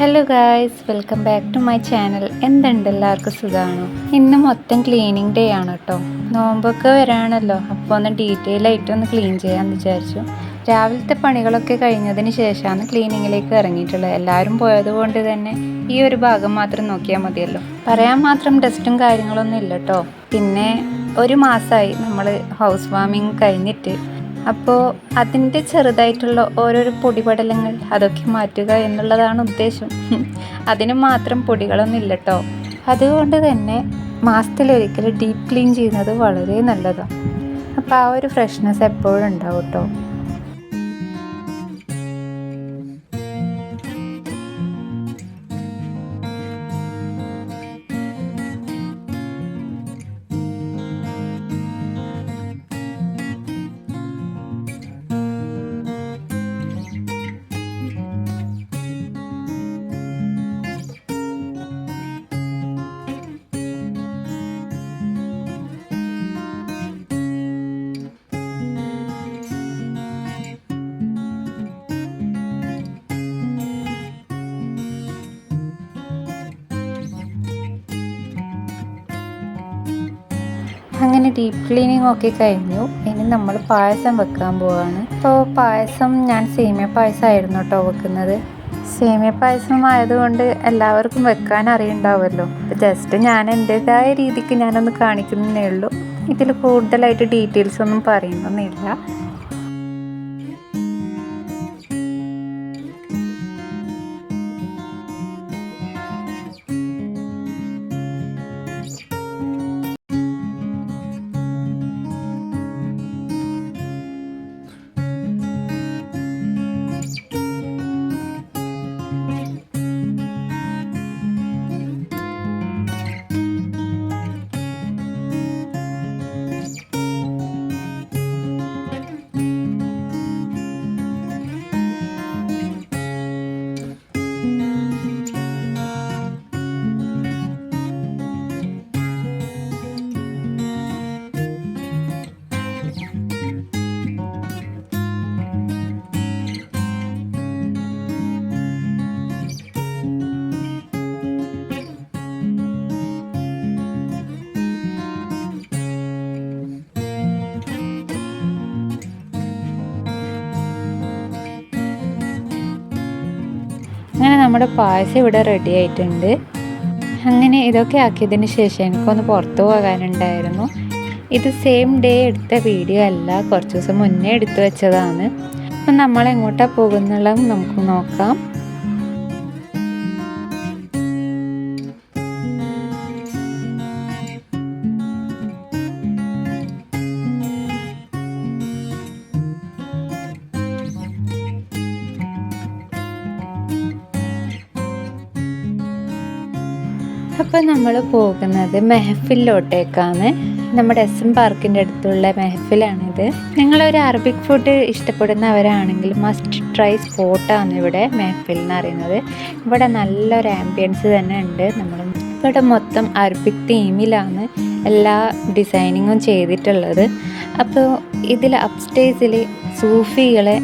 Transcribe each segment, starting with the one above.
Hello guys, welcome back to my channel. എന്തുണ്ട്, എല്ലാവർക്കും സുഖമാണോ? ഇന്ന് മൊത്തം ക്ലീനിങ് ഡേ ആണ് കേട്ടോ. നോമ്പൊക്കെ വരാണല്ലോ, അപ്പോൾ ഒന്ന് ഡീറ്റെയിൽ ആയിട്ട് ഒന്ന് ക്ലീൻ ചെയ്യാമെന്ന് വിചാരിച്ചു. രാവിലത്തെ പണികളൊക്കെ കഴിഞ്ഞതിന് ശേഷമാണ് ക്ലീനിങ്ങിലേക്ക് ഇറങ്ങിയിട്ടുള്ളത്. എല്ലാവരും പോയതുകൊണ്ട് തന്നെ ഈ ഒരു ഭാഗം മാത്രം നോക്കിയാൽ മതിയല്ലോ. പറയാൻ മാത്രം ഡസ്റ്റും കാര്യങ്ങളൊന്നും ഇല്ല കേട്ടോ. പിന്നെ ഒരു മാസമായി നമ്മൾ ഹൗസ് വാമിങ് കഴിഞ്ഞിട്ട്. അപ്പോൾ അതിൻ്റെ ചെറുതായിട്ടുള്ള ഓരോരോ പൊടിപടലങ്ങൾ അതൊക്കെ മാറ്റുക എന്നുള്ളതാണ് ഉദ്ദേശം. അതിന് മാത്രം പൊടികളൊന്നും ഇല്ല കേട്ടോ. അതുകൊണ്ട് തന്നെ മാസത്തിലൊരിക്കൽ ഡീപ്പ് ക്ലീൻ ചെയ്യുന്നത് വളരെ നല്ലതാണ്. അപ്പോൾ ആ ഒരു ഫ്രഷ്നെസ് എപ്പോഴും ഉണ്ടാവും കേട്ടോ. അങ്ങനെ ഡീപ്പ് ക്ലീനിങ് ഒക്കെ കഴിഞ്ഞു. ഇനി നമ്മൾ പായസം വെക്കാൻ പോവാണ്. അപ്പോൾ പായസം ഞാൻ സേമിയ പായസമായിരുന്നു കേട്ടോ വെക്കുന്നത്. സേമിയ പായസം ആയതുകൊണ്ട് എല്ലാവർക്കും വെക്കാൻ അറിയുണ്ടാവുമല്ലോ. ജസ്റ്റ് ഞാൻ എൻ്റേതായ രീതിക്ക് ഞാനൊന്ന് കാണിക്കുന്നതേ ഉള്ളൂ. ഇതിൽ കൂടുതലായിട്ട് ഡീറ്റെയിൽസ് ഒന്നും പറയുന്നൊന്നുമില്ല. അങ്ങനെ നമ്മുടെ പായസം ഇവിടെ റെഡി ആയിട്ടുണ്ട്. അങ്ങനെ ഇതൊക്കെ ആക്കിയതിന് ശേഷം എനിക്കൊന്ന് പുറത്തു പോകാനുണ്ടായിരുന്നു. ഇത് സെയിം ഡേ എടുത്ത വീഡിയോ അല്ല, കുറച്ച് ദിവസം മുന്നേ എടുത്തു വെച്ചതാണ്. അപ്പം നമ്മൾ എങ്ങോട്ടാണ് പോകുന്നുള്ളത് നമുക്ക് നോക്കാം. അപ്പോൾ നമ്മൾ പോകുന്നത് മെഹഫിലോട്ടേക്കാണ്. നമ്മുടെ SM പാർക്കിൻ്റെ അടുത്തുള്ള മെഹഫിലാണിത്. നിങ്ങളൊരു അറബിക് ഫുഡ് ഇഷ്ടപ്പെടുന്നവരാണെങ്കിൽ മസ്റ്റ് ട്രൈ സ്പോട്ടാണ് ഇവിടെ മെഹഫിൽ എന്ന് പറയുന്നത്. ഇവിടെ നല്ലൊരു ആംബിയൻസ് തന്നെ ഉണ്ട്. ഇവിടെ മൊത്തം അറബിക് തീമിലാണ് എല്ലാ ഡിസൈനിങ്ങും ചെയ്തിട്ടുള്ളത്. അപ്പോൾ ഇതിൽ അപ്സ്റ്റേഴ്സിൽ സൂഫികളെ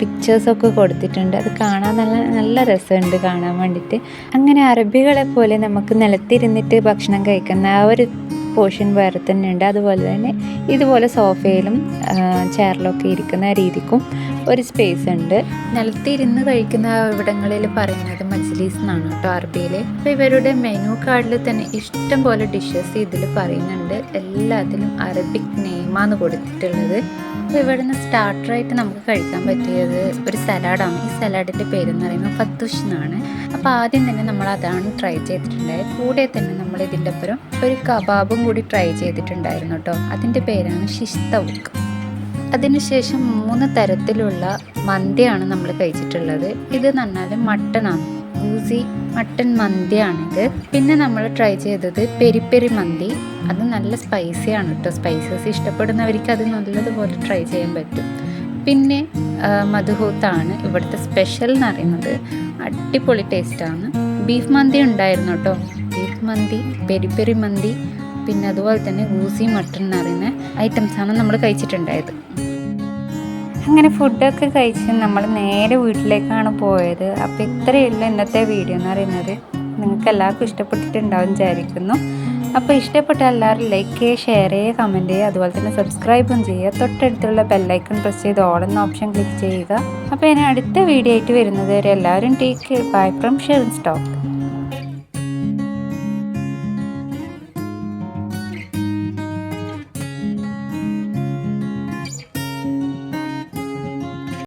പിക്ചേഴ്സൊക്കെ കൊടുത്തിട്ടുണ്ട്. അത് കാണാൻ നല്ല രസമുണ്ട് കാണാൻ വേണ്ടിയിട്ട്. അങ്ങനെ അറബികളെ പോലെ നമുക്ക് നിലത്തിരുന്നിട്ട് ഭക്ഷണം കഴിക്കുന്ന ആ ഒരു പോർഷൻ വേറെ തന്നെ ഉണ്ട്. അതുപോലെ തന്നെ ഇതുപോലെ സോഫയിലും ചെയറിലൊക്കെ ഇരിക്കുന്ന രീതിക്കും ഒരു സ്പേസ് ഉണ്ട്. നിലത്തിരുന്ന് കഴിക്കുന്ന ഇവിടങ്ങളിൽ പറയുന്നത് മജ്ലിസ് എന്നാണ് കേട്ടോ അറബിയിൽ. അപ്പോൾ ഇവരുടെ മെനു കാർഡിൽ തന്നെ ഇഷ്ടം പോലെ ഡിഷസ് ഇതിൽ പറയുന്നുണ്ട്. എല്ലാത്തിലും അറബിക് നെയിമാണ് കൊടുത്തിട്ടുള്ളത്. അപ്പോൾ ഇവിടുന്ന് സ്റ്റാർട്ടറായിട്ട് നമുക്ക് കഴിക്കാൻ പറ്റിയത് ഒരു സലാഡാണ്. ഈ സലാഡിൻ്റെ പേരെന്ന് പറയുന്നത് ഫത്തൂഷ് എന്നാണ്. അപ്പോൾ ആദ്യം തന്നെ നമ്മൾ അതാണ് ട്രൈ ചെയ്തിട്ടുണ്ടായത്. കൂടെ തന്നെ നമ്മൾ ഇതിൻ്റെ ഒപ്പം ഒരു കബാബും കൂടി ട്രൈ ചെയ്തിട്ടുണ്ടായിരുന്നു കേട്ടോ. അതിൻ്റെ പേരാണ് ഷിഷ് തൗക്ക്. അതിനുശേഷം 3 തരത്തിലുള്ള മന്തിയാണ് നമ്മൾ കഴിച്ചിട്ടുള്ളത്. ഇത് എന്ന് പറഞ്ഞാൽ മട്ടണാണ്, ഗൂസി മട്ടൺ മന്തിയാണിത്. പിന്നെ നമ്മൾ ട്രൈ ചെയ്തത് പെരി പെരി മന്തി. അത് നല്ല സ്പൈസിയാണ് കേട്ടോ. സ്പൈസസ് ഇഷ്ടപ്പെടുന്നവർക്ക് അത് നല്ലതുപോലെ ട്രൈ ചെയ്യാൻ പറ്റും. പിന്നെ മധുഹൂത്താണ് ഇവിടുത്തെ സ്പെഷ്യൽ എന്ന് പറയുന്നത്. അടിപൊളി ടേസ്റ്റാണ്. ബീഫ് മന്തി ഉണ്ടായിരുന്നു കേട്ടോ. ബീഫ് മന്തി, പെരി പെരി മന്തി, പിന്നെ അതുപോലെ തന്നെ ഗൂസി മട്ടൺ എന്ന് പറയുന്ന ഐറ്റംസാണ് നമ്മൾ കഴിച്ചിട്ടുണ്ടായത്. അങ്ങനെ ഫുഡൊക്കെ കഴിച്ച് നമ്മൾ നേരെ വീട്ടിലേക്കാണ് പോയത്. അപ്പോൾ ഇത്രയുള്ള ഇന്നത്തെ വീഡിയോ എന്ന് പറയുന്നത്. നിങ്ങൾക്ക് എല്ലാവർക്കും ഇഷ്ടപ്പെട്ടിട്ടുണ്ടാവും വിചാരിക്കുന്നു. അപ്പോൾ ഇഷ്ടപ്പെട്ട എല്ലാവരും ലൈക്ക് ചെയ്യുക, ഷെയർ ചെയ്യുക, കമൻറ്റ് ചെയ്യുക, അതുപോലെ തന്നെ സബ്സ്ക്രൈബും ചെയ്യുക. തൊട്ടടുത്തുള്ള ബെല്ലൈക്കൺ പ്രസ് ചെയ്ത് ഓൾ എന്ന ഓപ്ഷൻ ക്ലിക്ക് ചെയ്യുക. അപ്പോൾ ഞാൻ അടുത്ത വീഡിയോ ആയിട്ട് വരുന്നത് വരെ എല്ലാവരും take care. Bye from Sherin stock.